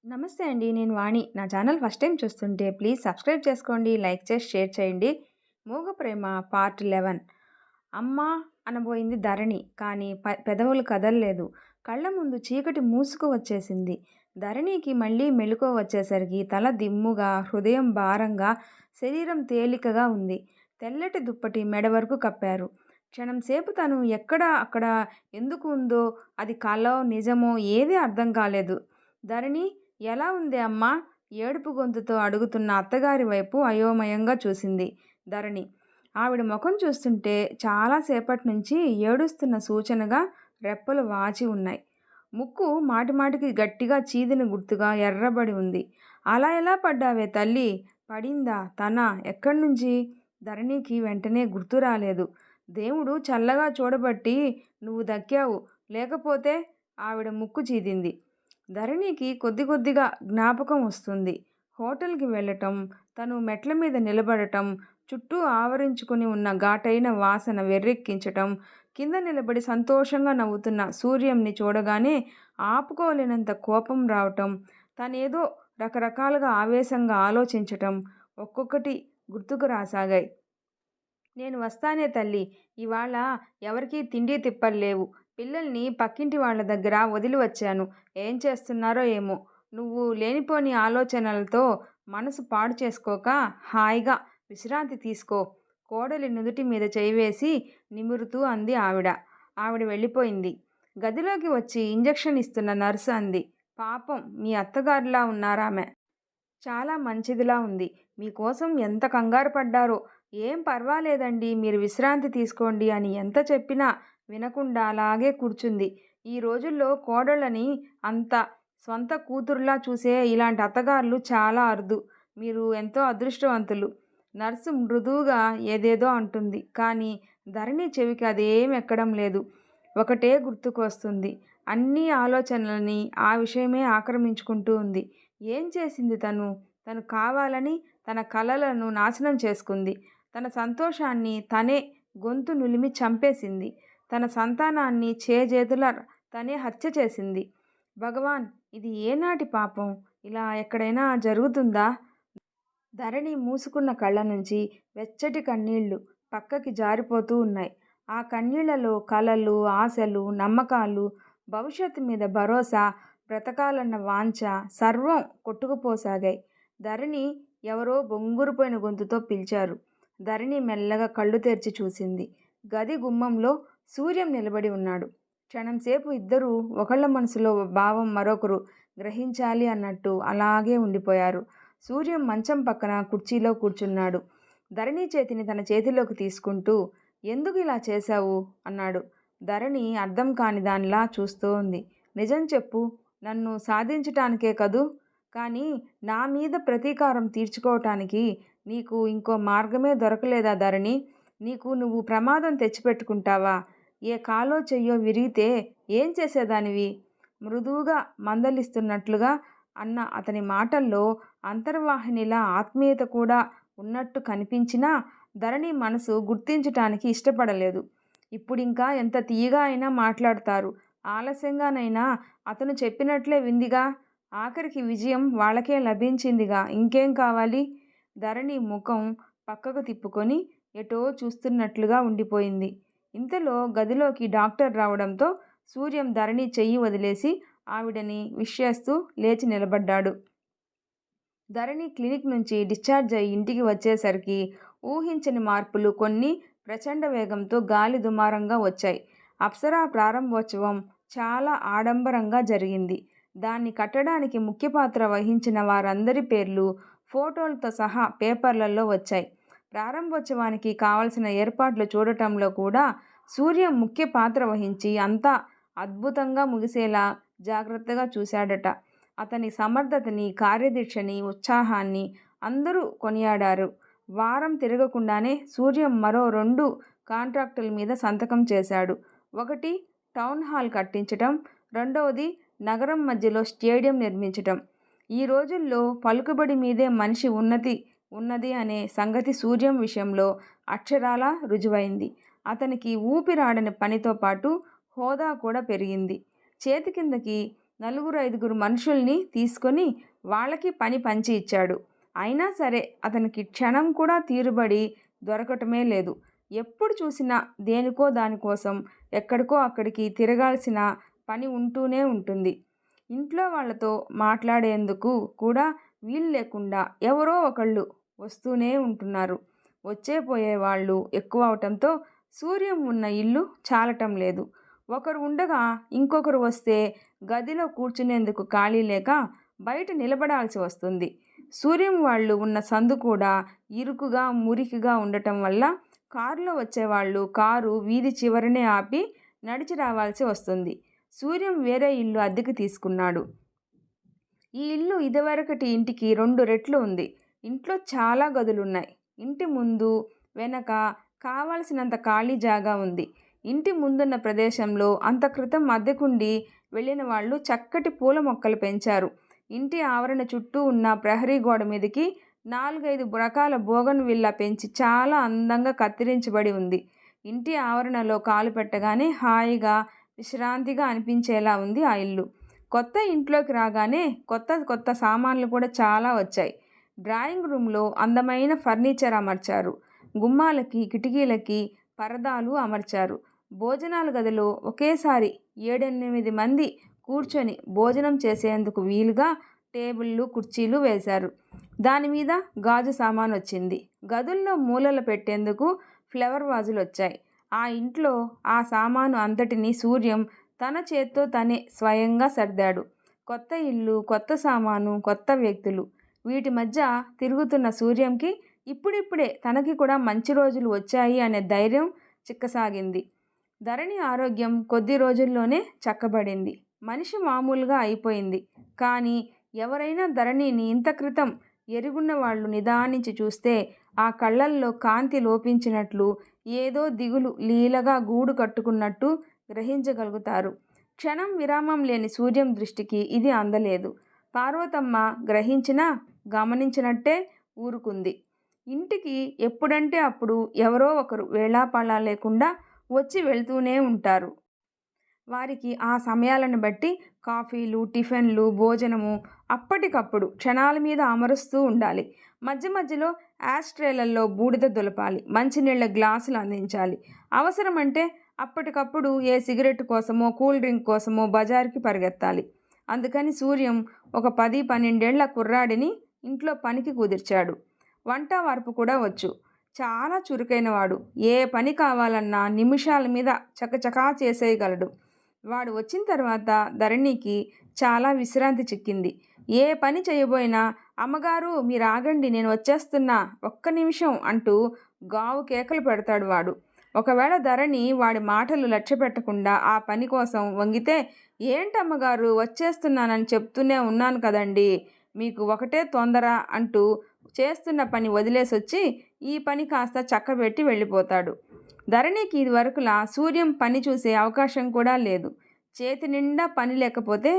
నమస్తే అండి. నేను వాణి. నా ఛానల్ ఫస్ట్ టైం చూస్తుంటే ప్లీజ్ సబ్స్క్రైబ్ చేసుకోండి. లైక్ చేసి షేర్ చేయండి. మూగ ప్రేమ పార్ట్ 11. అమ్మా అనబోయింది ధరణి. కానీ పెదవులు కదల్లేదు. కళ్ళ ముందు చీకటి మూసుకు వచ్చేసింది. ధరణికి మళ్ళీ మెలకువ వచ్చేసరికి తల దిమ్ముగా, హృదయం భారంగా, శరీరం తేలికగా ఉంది. తెల్లటి దుప్పటి మెడ వరకు కప్పారు. క్షణంసేపు తను ఎక్కడ అక్కడ ఎందుకు ఉందో, అది కలో నిజమో ఏదీ అర్థం కాలేదు. ధరణి, ఎలా ఉంది అమ్మా? ఏడుపు గొంతుతో అడుగుతున్న అత్తగారి వైపు అయోమయంగా చూసింది ధరణి. ఆవిడ ముఖం చూస్తుంటే చాలాసేపటి నుంచి ఏడుస్తున్న సూచనగా రెప్పలు వాచి ఉన్నాయి. ముక్కు మాటిమాటికి గట్టిగా చీదిన గుర్తుగా ఎర్రబడి ఉంది. అలా ఎలా పడ్డావే తల్లి? పడిందా? తన ఎక్కడి నుంచి? ధరణికి వెంటనే గుర్తు రాలేదు. దేవుడు చల్లగా చూడబట్టి నువ్వు దక్కావు, లేకపోతే... ఆవిడ ముక్కు చీదింది. ధరణికి కొద్ది కొద్దిగా జ్ఞాపకం వస్తుంది. హోటల్కి వెళ్ళటం, తను మెట్ల మీద నిలబడటం, చుట్టూ ఆవరించుకుని ఉన్న ఘాటైన వాసన వెర్రెక్కించటం, కింద నిలబడి సంతోషంగా నవ్వుతున్న సూర్యంని చూడగానే ఆపుకోలేనంత కోపం రావటం, తనేదో రకరకాలుగా ఆవేశంగా ఆలోచించటం ఒక్కొక్కటి గుర్తుకు రాసాగాయి. నేను వస్తానే తల్లి. ఇవాళ ఎవరికీ తిండి తిప్పల్లేవు. పిల్లల్ని పక్కింటి వాళ్ళ దగ్గర వదిలి వచ్చాను. ఏం చేస్తున్నారో ఏమో. నువ్వు లేనిపోని ఆలోచనలతో మనసు పాడు చేసుకోక హాయిగా విశ్రాంతి తీసుకో. కోడలి నుదుటి మీద చేయివేసి నిమురుతూ అంది ఆవిడ. ఆవిడ వెళ్ళిపోయింది. గదిలోకి వచ్చి ఇంజెక్షన్ ఇస్తున్న నర్సు అంది. పాపం మీ అత్తగారిలా ఉన్నారామె. చాలా మంచిదిలా ఉంది. మీకోసం ఎంత కంగారు పడ్డారో. ఏం పర్వాలేదండి, మీరు విశ్రాంతి తీసుకోండి అని ఎంత చెప్పినా వినకుండా అలాగే కూర్చుంది. ఈ రోజుల్లో కోడళ్ళని అంత స్వంత కూతురులా చూసే ఇలాంటి అత్తగారులు చాలా అరుదు. మీరు ఎంతో అదృష్టవంతులు. నర్సు మృదువుగా ఏదేదో అంటుంది. కానీ ధరణి చెవికి అదేం ఎక్కడం లేదు. ఒకటే గుర్తుకు వస్తుంది. అన్ని ఆలోచనలని ఆ విషయమే ఆక్రమించుకుంటూ ఉంది. ఏం చేసింది తను? తను కావాలని తన కలలను నాశనం చేసుకుంది. తన సంతోషాన్ని తనే గొంతు నులిమి చంపేసింది. తన సంతానాన్ని చేజేతుల తనే హత్య చేసింది. భగవాన్, ఇది ఏనాటి పాపం? ఇలా ఎక్కడైనా జరుగుతుందా? ధరణి మూసుకున్న కళ్ళ నుంచి వెచ్చటి కన్నీళ్లు పక్కకి జారిపోతూ ఉన్నాయి. ఆ కన్నీళ్లలో కలలు, ఆశలు, నమ్మకాలు, భవిష్యత్తు మీద భరోసా, బ్రతకాలన్న వాంఛ సర్వం కొట్టుకుపోసాగాయి. ధరణి ఎవరో బొంగురుపోయిన గొంతుతో పిలిచారు. ధరణి మెల్లగా కళ్ళు తెరిచి చూసింది. గది గుమ్మంలో సూర్యం నిలబడి ఉన్నాడు. క్షణంసేపు ఇద్దరూ ఒకళ్ళ మనసులో భావం మరొకరు గ్రహించాలి అన్నట్టు అలాగే ఉండిపోయారు. సూర్యం మంచం పక్కన కుర్చీలో కూర్చున్నాడు. ధరణి చేతిని తన చేతిలోకి తీసుకుంటూ, ఎందుకు ఇలా చేశావు అన్నాడు. ధరణి అర్థం కాని దానిలా చూస్తూ ఉంది. నిజం చెప్పు. నన్ను సాధించటానికే కదూ? కానీ నా మీద ప్రతీకారం తీర్చుకోవటానికి నీకు ఇంకో మార్గమే దొరకలేదా ధరణి? నువ్వు ప్రమాదం తెచ్చిపెట్టుకుంటావా? ఏ కాలో చెయ్యో విరిగితే ఏం చేసేదానివి? మృదువుగా మందలిస్తున్నట్లుగా అన్న అతని మాటల్లో అంతర్వాహినిలా ఆత్మీయత కూడా ఉన్నట్టు కనిపించినా ధరణి మనసు గుర్తించటానికి ఇష్టపడలేదు. ఇప్పుడింకా ఎంత తీయగా అయినా మాట్లాడతారు. ఆలస్యంగానైనా అతను చెప్పినట్లే విందిగా. ఆఖరికి విజయం వాళ్ళకే లభించిందిగా. ఇంకేం కావాలి? ధరణి ముఖం పక్కకు తిప్పుకొని ఎటో చూస్తున్నట్లుగా ఉండిపోయింది. ఇంతలో గదిలోకి డాక్టర్ రావడంతో సూర్యం ధరణి చెయ్యి వదిలేసి ఆవిడని విష్ చేస్తూ లేచి నిలబడ్డాడు. ధరణి క్లినిక్ నుంచి డిశ్చార్జ్ అయ్యి ఇంటికి వచ్చేసరికి ఊహించని మార్పులు కొన్ని ప్రచండ వేగంతో గాలి దుమారంగా వచ్చాయి. అప్సరా ప్రారంభోత్సవం చాలా ఆడంబరంగా జరిగింది. దాన్ని కట్టడానికి ముఖ్య పాత్ర వహించిన వారందరి పేర్లు ఫోటోలతో సహా పేపర్లలో వచ్చాయి. ప్రారంభోత్సవానికి కావలసిన ఏర్పాట్లు చూడటంలో కూడా సూర్యం ముఖ్య పాత్ర వహించి అంతా అద్భుతంగా ముగిసేలా జాగ్రత్తగా చూశాడట. అతని సమర్థతని, కార్యదీక్షని, ఉత్సాహాన్ని అందరూ కొనియాడారు. వారం తిరగకుండానే సూర్యం మరో 2 కాంట్రాక్టుల మీద సంతకం చేశాడు. ఒకటి టౌన్ హాల్ కట్టించటం, రెండవది నగరం మధ్యలో స్టేడియం నిర్మించటం. ఈ రోజుల్లో పలుకుబడి మీదే మనిషి ఉన్నది అనే సంగతి సూర్యం విషయంలో అక్షరాలా రుజువైంది. అతనికి ఊపిరాడని పనితో పాటు హోదా కూడా పెరిగింది. చేతి కిందకి నలుగురు ఐదుగురు మనుషుల్ని తీసుకొని వాళ్ళకి పని పంచి ఇచ్చాడు. అయినా సరే అతనికి క్షణం కూడా తీరుబడి దొరకటమే లేదు. ఎప్పుడు చూసినా దేనికో దానికోసం ఎక్కడికో అక్కడికి తిరగాల్సిన పని ఉంటూనే ఉంటుంది. ఇంట్లో వాళ్ళతో మాట్లాడేందుకు కూడా వీలు లేకుండా ఎవరో ఒకళ్ళు వస్తూనే ఉంటున్నారు. వచ్చే పోయే వాళ్ళు ఎక్కువ అవటంతో సూర్యం ఉన్న ఇల్లు చాలటం లేదు. ఒకరు ఉండగా ఇంకొకరు వస్తే గదిలో కూర్చునేందుకు ఖాళీ లేక బయట నిలబడాల్సి వస్తుంది. సూర్యం వాళ్ళు ఉన్న సందు కూడా ఇరుకుగా మురికిగా ఉండటం వల్ల కారులో వచ్చేవాళ్ళు కారు వీధి చివరనే ఆపి నడిచి రావాల్సి వస్తుంది. సూర్యం వేరే ఇల్లు అద్దెకి తీసుకున్నాడు. ఈ ఇల్లు ఇదివరకటి ఇంటికి 2 రెట్లు ఉంది. ఇంట్లో చాలా గదులున్నాయి. ఇంటి ముందు వెనక కావలసినంత ఖాళీ జాగా ఉంది. ఇంటి ముందున్న ప్రదేశంలో అంత క్రితం అద్దెకుండి వెళ్ళిన వాళ్ళు చక్కటి పూల మొక్కలు పెంచారు. ఇంటి ఆవరణ చుట్టూ ఉన్న ప్రహరీ గోడ మీదకి 4-5 రకాల బోగన్విల్లా పెంచి చాలా అందంగా కత్తిరించబడి ఉంది. ఇంటి ఆవరణలో కాలు పెట్టగానే హాయిగా విశ్రాంతిగా అనిపించేలా ఉంది ఆ ఇల్లు. కొత్త ఇంట్లోకి రాగానే కొత్త కొత్త సామాన్లు కూడా చాలా వచ్చాయి. డ్రాయింగ్ రూమ్లో అందమైన ఫర్నిచర్ అమర్చారు. గుమ్మాలకి కిటికీలకి పరదాలు అమర్చారు. భోజనాల గదిలో ఒకేసారి 7-8 మంది కూర్చొని భోజనం చేసేందుకు వీలుగా టేబుళ్ళు కుర్చీలు వేశారు. దానిమీద గాజు సామాను వచ్చింది. గదుల్లో మూలలు పెట్టేందుకు ఫ్లవర్ వాజులు వచ్చాయి. ఆ ఇంట్లో ఆ సామాను అంతటినీ సూర్యం తన చేత్తో తనే స్వయంగా సర్దాడు. కొత్త ఇల్లు, కొత్త సామాను, కొత్త వ్యక్తులు, వీటి మధ్య తిరుగుతున్న సూర్యంకి ఇప్పుడిప్పుడే తనకి కూడా మంచి రోజులు వచ్చాయి అనే ధైర్యం చిక్కసాగింది. ధరణి ఆరోగ్యం కొద్ది రోజుల్లోనే చక్కబడింది. మనిషి మామూలుగా అయిపోయింది. కానీ ఎవరైనా ధరణిని ఇంత క్రితం ఎరుగున్న వాళ్ళు నిదానించి చూస్తే ఆ కళ్ళల్లో కాంతి లోపించినట్లు, ఏదో దిగులు లీలగా గూడు కట్టుకున్నట్టు గ్రహించగలుగుతారు. క్షణం విరామం లేని సూర్యం దృష్టికి ఇది అందలేదు. పార్వతమ్మ గ్రహించినా గమనించినట్టే ఊరుకుంది. ఇంటికి ఎప్పుడంటే అప్పుడు ఎవరో ఒకరు వేళాపాళా లేకుండా వచ్చి వెళ్తూనే ఉంటారు. వారికి ఆ సమయాలను బట్టి కాఫీలు, టిఫిన్లు, భోజనము అప్పటికప్పుడు క్షణాల మీద అమరుస్తూ ఉండాలి. మధ్య మధ్యలో యాస్ట్రేలలో బూడిద దులపాలి. మంచినీళ్ళ గ్లాసులు అందించాలి. అవసరమంటే అప్పటికప్పుడు ఏ సిగరెట్ కోసమో కూల్ డ్రింక్ కోసమో బజారుకి పరిగెత్తాలి. అందుకని సూర్యం ఒక 10-12 కుర్రాడిని ఇంట్లో పనికి కుదిర్చాడు. వంట వార్పు కూడా వచ్చు. చాలా చురుకైనవాడు. ఏ పని కావాలన్నా నిమిషాల మీద చకచకా చేసేయగలడు. వాడు వచ్చిన తర్వాత ధరణికి చాలా విశ్రాంతి చిక్కింది. ఏ పని చేయబోయినా అమ్మగారు మీరు ఆగండి, నేను వచ్చేస్తున్నా, ఒక్క నిమిషం అంటూ గావు కేకలు పెడతాడు వాడు. ఒకవేళ ధరణి వాడి మాటలు లక్ష్య పెట్టకుండా ఆ పని కోసం వంగితే, ఏంటమ్మగారు వచ్చేస్తున్నానని చెప్తూనే ఉన్నాను కదండి, మీకు ఒకటే తొందర అంటూ చేస్తున్న పని వదిలేసొచ్చి ఈ పని కాస్త చక్కబెట్టి వెళ్ళిపోతాడు. ధరణికి ఇది వరకులా సూర్యం పని చూసే అవకాశం కూడా లేదు. చేతి నిండా పని లేకపోతే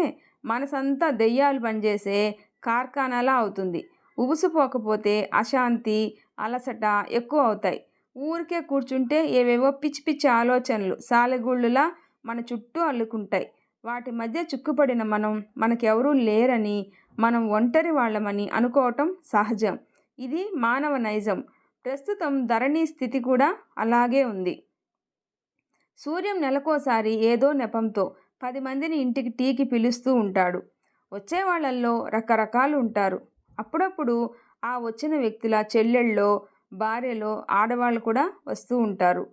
మనసంతా దెయ్యాలు పనిచేసే కార్ఖానాలా అవుతుంది. ఉబుసుపోకపోతే అశాంతి, అలసట ఎక్కువ అవుతాయి. ఊరికే కూర్చుంటే ఏవేవో పిచ్చి పిచ్చి ఆలోచనలు సాలెగూళ్ళులా మన చుట్టూ అల్లుకుంటాయి. వాటి మధ్య చిక్కుపడిన మనం మనకెవరూ లేరని, మనం ఒంటరి వాళ్ళమని అనుకోవటం సహజం. ఇది మానవ నైజం. ప్రస్తుతం ధరణి స్థితి కూడా అలాగే ఉంది. సూర్యం నెలకోసారి ఏదో నెపంతో 10 మందిని ఇంటికి టీకి పిలుస్తూ ఉంటాడు. వచ్చేవాళ్ళల్లో రకరకాలు ఉంటారు. అప్పుడప్పుడు ఆ వచ్చిన వ్యక్తుల చెల్లెళ్ళో భార్యలో ఆడవాళ్ళు కూడా వస్తూ ఉంటారు.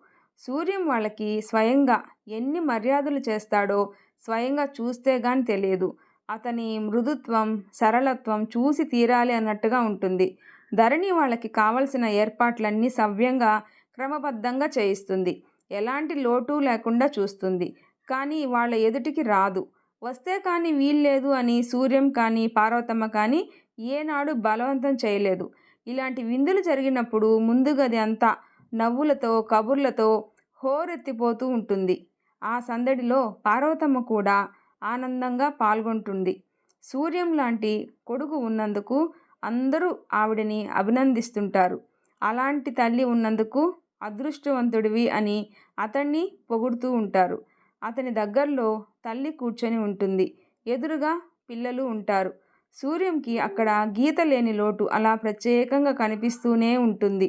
సూర్యం వాళ్ళకి స్వయంగా ఎన్ని మర్యాదలు చేస్తాడో స్వయంగా చూస్తే గాని తెలియదు. అతని మృదుత్వం, సరళత్వం చూసి తీరాలి అన్నట్టుగా ఉంటుంది. ధరణి వాళ్ళకి కావలసిన ఏర్పాట్లన్నీ సవ్యంగా క్రమబద్ధంగా చేయిస్తుంది. ఎలాంటి లోటు లేకుండా చూస్తుంది. కానీ వాళ్ళ ఎదుటికి రాదు. వస్తే కానీ వీల్లేదు అని సూర్యం కానీ పార్వతమ్మ కానీ ఏనాడు బలవంతం చేయలేదు. ఇలాంటి విందులు జరిగినప్పుడు ముందు గది అంతా నవ్వులతో కబుర్లతో హోరెత్తిపోతూ ఉంటుంది. ఆ సందడిలో పార్వతమ్మ కూడా ఆనందంగా పాల్గొంటుంది. సూర్యం లాంటి కొడుకు ఉన్నందుకు అందరూ ఆవిడని అభినందిస్తుంటారు. అలాంటి తల్లి ఉన్నందుకు అదృష్టవంతుడివి అని అతన్ని పొగుడుతూ ఉంటారు. అతని దగ్గరలో తల్లి కూర్చొని ఉంటుంది. ఎదురుగా పిల్లలు ఉంటారు. సూర్యంకి అక్కడ గీత లేని లోటు అలా ప్రత్యేకంగా కనిపిస్తూనే ఉంటుంది.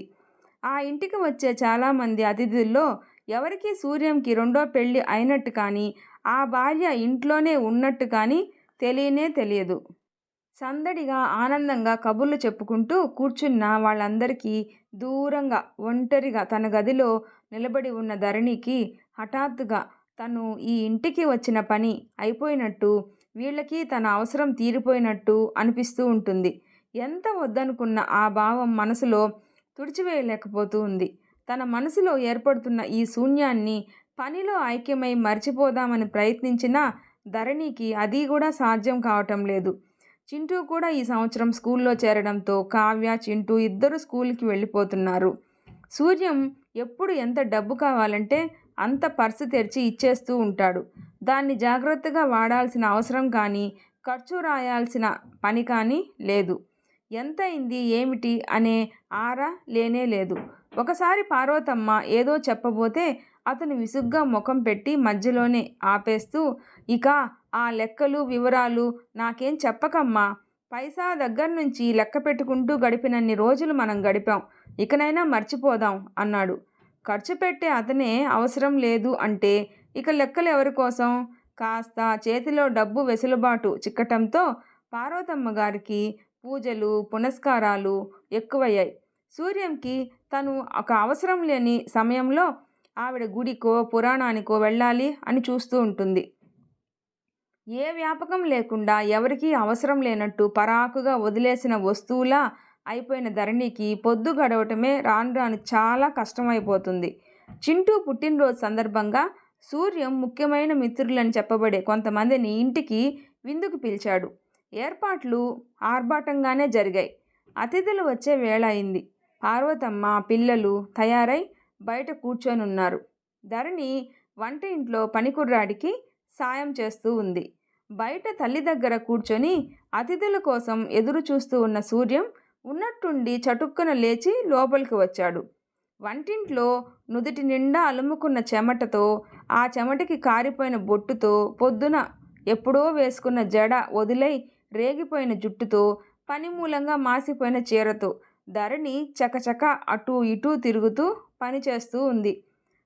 ఆ ఇంటికి వచ్చే చాలామంది అతిథుల్లో ఎవరికీ సూర్యంకి రెండో పెళ్ళి అయినట్టు కానీ, ఆ భార్య ఇంట్లోనే ఉన్నట్టు కానీ తెలియనే తెలియదు. సందడిగా ఆనందంగా కబుర్లు చెప్పుకుంటూ కూర్చున్న వాళ్ళందరికీ దూరంగా ఒంటరిగా తన గదిలో నిలబడి ఉన్న ధరణికి హఠాత్తుగా తను ఈ ఇంటికి వచ్చిన పని అయిపోయినట్టు, వీళ్ళకి తన అవసరం తీరిపోయినట్టు అనిపిస్తూ ఉంటుంది. ఎంత వద్దనుకున్న ఆ భావం మనసులో తుడిచివేయలేకపోతూ ఉంది. తన మనసులో ఏర్పడుతున్న ఈ శూన్యాన్ని పనిలో ఐక్యమై మర్చిపోదామని ప్రయత్నించినా ధరణికి అది కూడా సాధ్యం కావటం లేదు. చింటూ కూడా ఈ సంవత్సరం స్కూల్లో చేరడంతో కావ్య, చింటూ ఇద్దరు స్కూల్కి వెళ్ళిపోతున్నారు. సూర్యం ఎప్పుడు ఎంత డబ్బు కావాలంటే అంత పర్సు తెరిచి ఇచ్చేస్తూ ఉంటాడు. దాన్ని జాగ్రత్తగా వాడాల్సిన అవసరం కానీ, ఖర్చు రాయాల్సిన పని కానీ లేదు. ఎంతయింది ఏమిటి అనే ఆరా లేనే లేదు. ఒకసారి పార్వతమ్మ ఏదో చెప్పబోతే అతను విసుగ్గా ముఖం పెట్టి మధ్యలోనే ఆపేస్తూ, ఇక ఆ లెక్కలు వివరాలు నాకేం చెప్పకమ్మా. పైసా దగ్గర్నుంచి లెక్క పెట్టుకుంటూ గడిపినన్ని రోజులు మనం గడిపాం. ఇకనైనా మర్చిపోదాం అన్నాడు. ఖర్చు పెట్టే అతనే అవసరం లేదు అంటే ఇక లెక్కలు ఎవరి కోసం? కాస్త చేతిలో డబ్బు వెసులుబాటు చిక్కటంతో పార్వతమ్మ గారికి పూజలు పునస్కారాలు ఎక్కువయ్యాయి. సూర్యంకి తను ఒక అవసరం లేని సమయంలో ఆవిడ గుడికో పురాణానికో వెళ్ళాలి అని చూస్తూ ఉంటుంది. ఏ వ్యాపకం లేకుండా ఎవరికీ అవసరం లేనట్టు పరాకుగా వదిలేసిన వస్తువులా అయిపోయిన ధరణికి పొద్దు గడవటమే రాను రాను చాలా కష్టమైపోతుంది. చింటూ పుట్టినరోజు సందర్భంగా సూర్యం ముఖ్యమైన మిత్రులని చెప్పబడే కొంతమందిని ఇంటికి విందుకు పిలిచాడు. ఏర్పాట్లు ఆర్భాటంగానే జరిగాయి. అతిథులు వచ్చే వేళ అయింది. పార్వతమ్మ పిల్లలు తయారై బయట కూర్చొనున్నారు. ధరణి వంట ఇంట్లో పనికుర్రాడికి సాయం చేస్తూ ఉంది. బయట తల్లి దగ్గర కూర్చొని అతిథుల కోసం ఎదురు చూస్తూ ఉన్న సూర్యం ఉన్నట్టుండి చటుక్కున లేచి లోపలికి వచ్చాడు. వంటింట్లో నుదుటి నిండా అలుముకున్న చెమటతో, ఆ చెమటకి కారిపోయిన బొట్టుతో, పొద్దున ఎప్పుడో వేసుకున్న జడ వదిలై రేగిపోయిన జుట్టుతో, పని మూలంగా మాసిపోయిన చీరతో ధరణి చకచక అటూ ఇటూ తిరుగుతూ పని చేస్తూ ఉంది.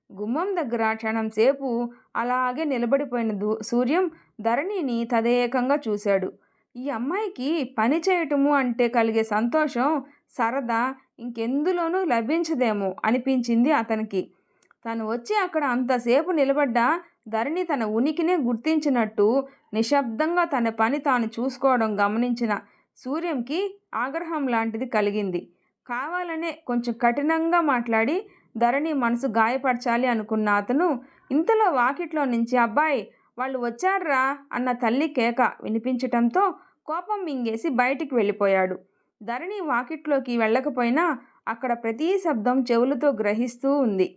గుమ్మం దగ్గర క్షణంసేపు అలాగే నిలబడిపోయిన సూర్యం ధరణిని తదేకంగా చూశాడు. ఈ అమ్మాయికి పని చేయటము అంటే కలిగే సంతోషం, సరదా ఇంకెందులోనూ లభించదేమో అనిపించింది అతనికి. తను వచ్చి అక్కడ అంతసేపు నిలబడ్డా ధరణి తన ఉనికినే గుర్తించినట్టు నిశ్శబ్దంగా తన పని తాను చూసుకోవడం గమనించిన సూర్యంకి ఆగ్రహం లాంటిది కలిగింది. కావాలనే కొంచెం కఠినంగా మాట్లాడి ధరణి మనసు గాయపరచాలి అనుకున్న అతను ఇంతలో వాకిట్లో నుంచి అబ్బాయి వాళ్ళు వచ్చారా అన్న తల్లి కేక వినిపించటంతో కోపం మింగేసి బయటికి వెళ్ళిపోయాడు. ధరణి వాకిట్లోకి వెళ్ళకపోయినా అక్కడ ప్రతి శబ్దం చెవులతో గ్రహిస్తూ ఉంది.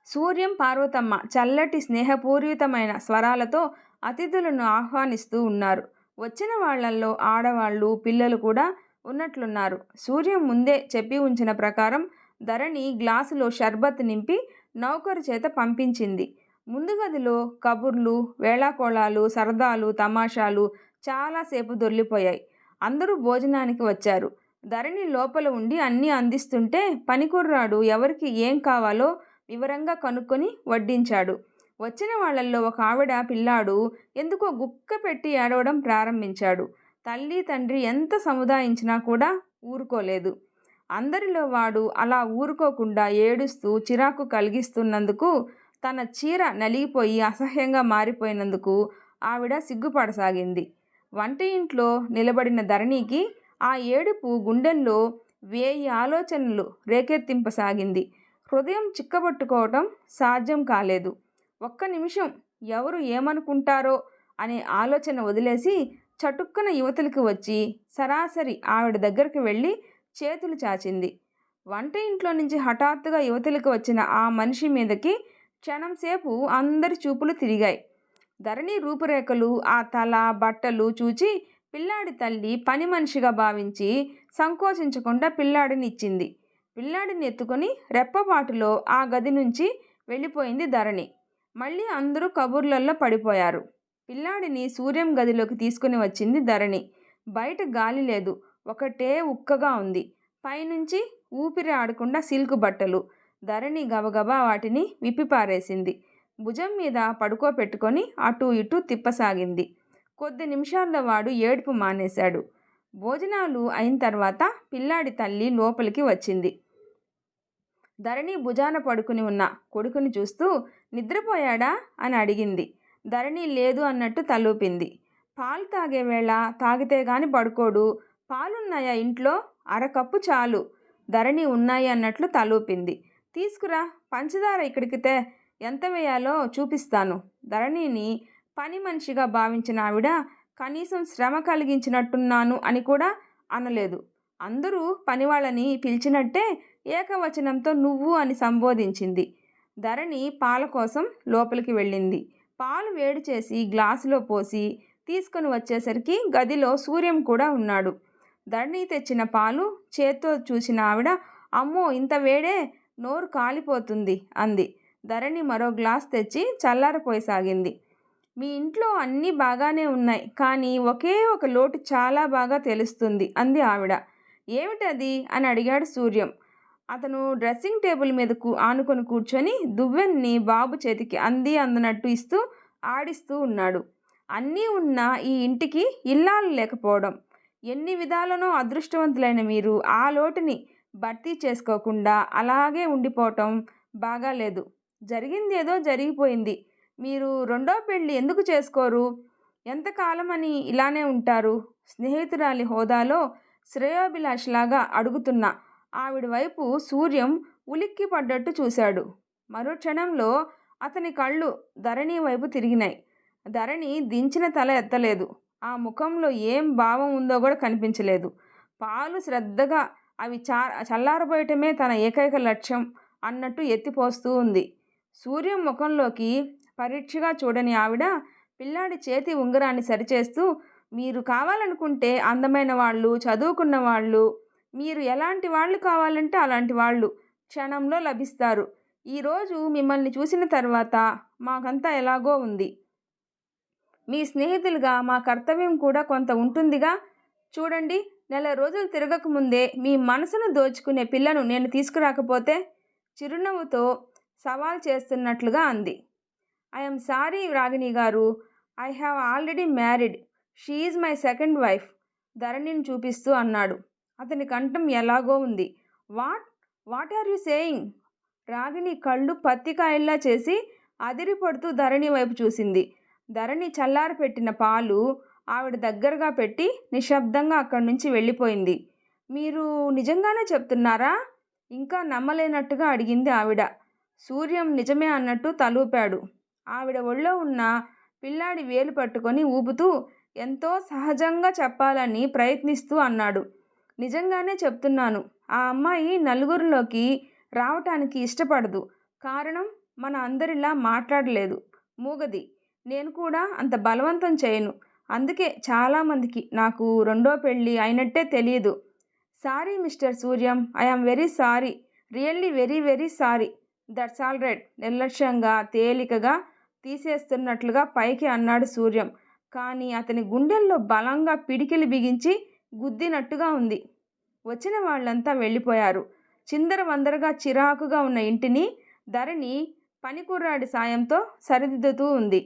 సూర్యం పార్వతమ్మ చల్లటి స్నేహపూరితమైన స్వరాలతో అతిథులను ఆహ్వానిస్తూ ఉన్నారు. వచ్చిన వాళ్లల్లో ఆడవాళ్ళు పిల్లలు కూడా ఉన్నట్లున్నారు. సూర్యం ముందే చెప్పి ఉంచిన ప్రకారం ధరణి గ్లాసులో షర్బత్ నింపి నౌకరు చేత పంపించింది. ముందు గదిలో కబుర్లు, వేళాకోళాలు, సరదాలు, తమాషాలు చాలాసేపు దొర్లిపోయాయి. అందరూ భోజనానికి వచ్చారు. ధరణి లోపల ఉండి అన్నీ అందిస్తుంటే పనికుర్రాడు ఎవరికి ఏం కావాలో వివరంగా కనుక్కొని వడ్డించాడు. వచ్చిన వాళ్లల్లో ఒక ఆవిడ పిల్లాడు ఎందుకో గుక్క పెట్టి ఏడవడం ప్రారంభించాడు. తల్లి తండ్రి ఎంత సముదాయించినా కూడా ఊరుకోలేదు. అందరిలో వాడు అలా ఊరుకోకుండా ఏడుస్తూ చిరాకు కలిగిస్తున్నందుకు, తన చీర నలిగిపోయి అసహ్యంగా మారిపోయినందుకు ఆవిడ సిగ్గుపడసాగింది. వంట ఇంట్లో నిలబడిన ధరణికి ఆ ఏడుపు గుండెల్లో 1000 ఆలోచనలు రేకెత్తింపసాగింది. హృదయం చిక్కబట్టుకోవటం సాధ్యం కాలేదు. ఒక్క నిమిషం ఎవరు ఏమనుకుంటారో అనే ఆలోచన వదిలేసి చటుక్కున యువతలకి వచ్చి సరాసరి ఆవిడ దగ్గరికి వెళ్ళి చేతులు చాచింది. వంట ఇంట్లో నుంచి హఠాత్తుగా యువతలకి వచ్చిన ఆ మనిషి మీదకి క్షణంసేపు అందరి చూపులు తిరిగాయి. ధరణి రూపురేఖలు, ఆ తల బట్టలు చూచి పిల్లాడి తల్లి పని మనిషిగా భావించి సంకోచించకుండా పిల్లాడిని ఇచ్చింది. పిల్లాడిని ఎత్తుకొని రెప్పపాటులో ఆ గది నుంచి వెళ్ళిపోయింది ధరణి. మళ్ళీ అందరూ కబుర్లల్లో పడిపోయారు. పిల్లాడిని సూర్యం గదిలోకి తీసుకుని వచ్చింది ధరణి. బయట గాలి లేదు. ఒకటే ఉక్కగా ఉంది. పైనుంచి ఊపిరి ఆడకుండా సిల్క్ బట్టలు. ధరణి గబగబా వాటిని విప్పిపారేసింది. భుజం మీద పడుకోపెట్టుకొని అటూ ఇటూ తిప్పసాగింది. కొద్ది నిమిషాల్లో వాడు ఏడుపు మానేశాడు. భోజనాలు అయిన తర్వాత పిల్లాడి తల్లి లోపలికి వచ్చింది. ధరణి భుజాన పడుకుని ఉన్న కొడుకుని చూస్తూ నిద్రపోయాడా అని అడిగింది. ధరణి లేదు అన్నట్టు తలూపింది. పాలు తాగే వేళ తాగితే గాని పడుకోడు. పాలున్నాయా ఇంట్లో? అరకప్పు చాలు. ధరణి ఉన్నాయి అన్నట్లు తలూపింది. తీసుకురా, పంచదార ఇక్కడికితే ఎంత వేయాలో చూపిస్తాను. ధరణిని పని మనిషిగా భావించిన ఆవిడ కనీసం శ్రమ కలిగించినట్టున్నాను అని కూడా అనలేదు. అందరూ పనివాళ్ళని పిలిచినట్టే ఏకవచనంతో నువ్వు అని సంబోధించింది. ధరణి పాల కోసం లోపలికి వెళ్ళింది. పాలు వేడి చేసి గ్లాసులో పోసి తీసుకొని వచ్చేసరికి గదిలో సూర్యం కూడా ఉన్నాడు. ధరణి తెచ్చిన పాలు చేత్తో చూసిన ఆవిడ, అమ్మో ఇంత వేడే, నోరు కాలిపోతుంది అంది. ధరణి మరో గ్లాస్ తెచ్చి చల్లారపోయసాగింది. మీ ఇంట్లో అన్నీ బాగానే ఉన్నాయి, కానీ ఒకే ఒక లోటు చాలా బాగా తెలుస్తుంది అంది ఆవిడ. ఏమిటది అని అడిగాడు సూర్యం. అతను డ్రెస్సింగ్ టేబుల్ మీద ఆనుకొని కూర్చొని దువ్వెన్ని బాబు చేతికి అందనట్టు ఇస్తూ ఆడిస్తూ ఉన్నాడు. అన్నీ ఉన్న ఈ ఇంటికి ఇల్లాలు లేకపోవడం. ఎన్ని విధాలనో అదృష్టవంతులైన మీరు ఆ లోటుని భర్తీ చేసుకోకుండా అలాగే ఉండిపోవటం బాగాలేదు. జరిగిందేదో జరిగిపోయింది. మీరు రెండో పెళ్ళి ఎందుకు చేసుకోరు? ఎంతకాలమని ఇలానే ఉంటారు? స్నేహితురాలి హోదాలో శ్రేయోభిలాషలాగా అడుగుతున్న ఆవిడ వైపు సూర్యం ఉలిక్కి పడ్డట్టు చూశాడు. మరో క్షణంలో అతని కళ్ళు ధరణి వైపు తిరిగినాయి. ధరణి దించిన తల ఎత్తలేదు. ఆ ముఖంలో ఏం భావం ఉందో కూడా కనిపించలేదు. పాలు శ్రద్ధగా అవి చల్లారబోయటమే తన ఏకైక లక్ష్యం అన్నట్టు ఎత్తిపోస్తూ ఉంది. సూర్యం ముఖంలోకి పరీక్షగా చూడని ఆవిడ పిల్లాడి చేతి ఉంగరాన్ని సరిచేస్తూ, మీరు కావాలనుకుంటే అందమైన వాళ్ళు, చదువుకున్న వాళ్ళు, మీరు ఎలాంటి వాళ్ళు కావాలంటే అలాంటి వాళ్ళు క్షణంలో లభిస్తారు. ఈరోజు మిమ్మల్ని చూసిన తర్వాత మాకంతా ఎలాగో ఉంది. మీ స్నేహితులుగా మా కర్తవ్యం కూడా కొంత ఉంటుందిగా. చూడండి, నెల రోజులు తిరగకముందే మీ మనసును దోచుకునే పిల్లను నేను తీసుకురాకపోతే? చిరునవ్వుతో సవాల్ చేస్తున్నట్లుగా అంది. I'm sorry Ragini garu, I have already married. She is my second wife. ధరణిని చూపిస్తూ అన్నాడు. అతని కంఠం ఎలాగో ఉంది. What are you saying? Ragini కళ్ళు పత్తికాయల్లా చేసి అదిరిపడుతూ ధరణి వైపు చూసింది. ధరణి చల్లారపెట్టిన పాలు ఆవిడ దగ్గరగా పెట్టి నిశ్శబ్దంగా అక్కడి నుంచి వెళ్ళిపోయింది. మీరు నిజంగానే చెప్తున్నారా? ఇంకా నమ్మలేనట్టుగా అడిగింది ఆవిడ. సూర్యం నిజమే అన్నట్టు తలూపాడు. ఆవిడ ఒళ్ళో ఉన్న పిల్లాడి వేలు పట్టుకొని ఊపుతూ ఎంతో సహజంగా చెప్పాలని ప్రయత్నిస్తూ అన్నాడు. నిజంగానే చెప్తున్నాను. ఆ అమ్మాయి నలుగురిలోకి రావటానికి ఇష్టపడదు. కారణం, మన అందరిలా మాట్లాడలేదు, మూగది. నేను కూడా అంత బలవంతం చేయను. అందుకే చాలామందికి నాకు రెండో పెళ్ళి అయినట్టే తెలియదు. Sorry mister Suryam, I am very sorry, really very very sorry. That's all right. నిర్లక్ష్యంగా తేలికగా తీసేస్తున్నట్లుగా పైకి అన్నాడు సూర్యం. కానీ అతని గుండెల్లో బలంగా పిడికిలి బిగించి గుద్దినట్టుగా ఉంది. వచ్చిన వాళ్ళంతా వెళ్ళిపోయారు. చిందరవందరగా చిరాకుగా ఉన్న ఇంటిని ధరణి పనికుర్రాడి సాయంతో సరిదిద్దుతూ ఉంది.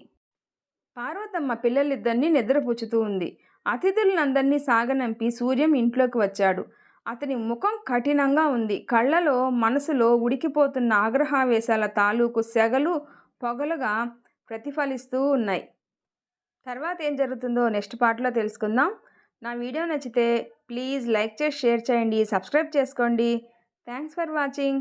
పార్వతమ్మ పిల్లలిద్దరినీ నిద్రపుచ్చుతూ ఉంది. అతిథులందరినీ సాగనంపి సూర్యం ఇంట్లోకి వచ్చాడు. అతని ముఖం కఠినంగా ఉంది. కళ్ళలో మనసులో ఉడికిపోతున్న ఆగ్రహావేశాల తాలూకు సెగలు పొగలుగా ప్రతిఫలిస్తూ ఉన్నాయి. తర్వాత ఏం జరుగుతుందో నెక్స్ట్ పార్ట్లో తెలుసుకుందాం. నా వీడియో నచ్చితే ప్లీజ్ లైక్ చేసి షేర్ చేయండి, సబ్స్క్రైబ్ చేసుకోండి. Thanks for watching.